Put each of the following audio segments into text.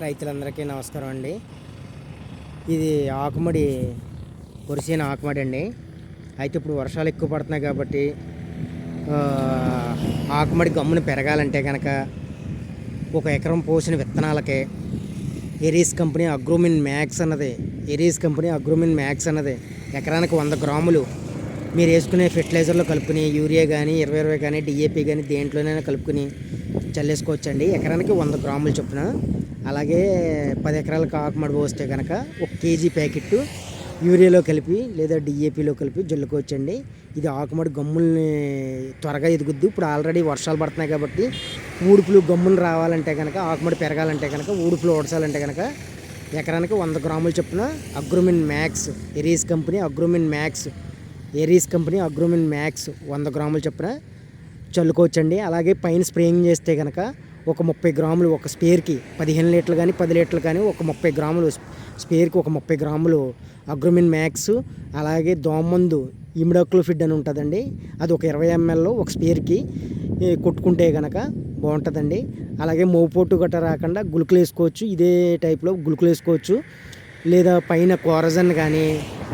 రైతులందరికీ నమస్కారం అండి. ఇది ఆకుమడి వరిసేన ఆకుమడి అండి. అయితే ఇప్పుడు వర్షాలు ఎక్కువ పడుతున్నాయి కాబట్టి ఆకుమడి గమ్మున పెరగాలంటే కనుక ఒక ఎకరం పోసిన విత్తనాలకే ఎరీస్ కంపెనీ అగ్రోమిన్ మ్యాక్స్ అన్నది ఎకరానికి 100 గ్రాములు మీరు వేసుకునే ఫెర్టిలైజర్లో కలుపుకుని యూరియా కానీ 20 కానీ డిఏపి కానీ దేంట్లోనైనా కలుపుకుని చల్లేసుకోవచ్చండి. ఎకరానికి 100 గ్రాములు చొప్పున. అలాగే 10 ఎకరాలకు ఆకుమడి పోస్తే కనుక 1 కేజీ ప్యాకెట్ యూరియాలో కలిపి లేదా డిఏపిలో కలిపి జల్లుకోవచ్చండి. ఇది ఆకుమడి గమ్ముల్ని త్వరగా ఎదుగుద్ది. ఇప్పుడు ఆల్రెడీ వర్షాలు పడుతున్నాయి కాబట్టి ఊడుపులు గమ్ములు రావాలంటే కనుక ఆకుమడి పెరగాలంటే కనుక ఊడుపులు ఓడసాలంటే కనుక ఎకరానికి 100 గ్రాములు చొప్పున Agromin max ఎరీస్ company Agromin max 100 గ్రాములు చొప్పున చల్లుకోవచ్చండి. అలాగే పైన స్ప్రేయింగ్ చేస్తే కనుక ఒక 30 గ్రాములు ఒక స్పేర్కి 15 లీటర్లు కానీ 10 లీటర్లు కానీ ఒక 30 గ్రాములు స్పేర్కి ఒక 30 గ్రాములు అగ్రోమిన్ మ్యాక్స్. అలాగే దోమందు ఇమిడాక్లోఫిడ్ అని ఉంటుందండి, అది ఒక 20 ml ఒక స్పేర్కి కొట్టుకుంటే కనుక బాగుంటుందండి. అలాగే మోపోటు గట్రా రాకుండా గుళికలు వేసుకోవచ్చు. ఇదే టైప్లో గుళికలు వేసుకోవచ్చు. లేదా పైన కోరజన్ కానీ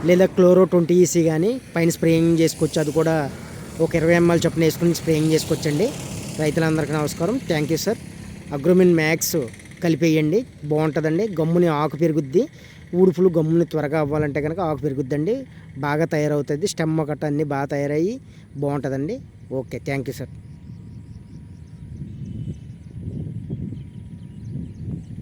లేదా క్లోరో 20EC కానీ పైన స్ప్రేయింగ్ చేసుకోవచ్చు. అది కూడా ఒక 20 ml చొప్పున వేసుకుని స్ప్రేయింగ్ చేసుకోవచ్చండి. రైతులందరికీ నమస్కారం. Thank you sir. Agromin max కలిపేయండి, బాగుంటుందండి. గమ్ముని ఆకు పెరుగుద్ది. ఊడుపులు గమ్ముని త్వరగా అవ్వాలంటే కనుక ఆకు పెరుగుద్దండి, బాగా తయారవుతుంది. స్టెమ్ గట్ట అన్నీ బాగా తయారయ్యి బాగుంటుందండి. Okay, thank you sir.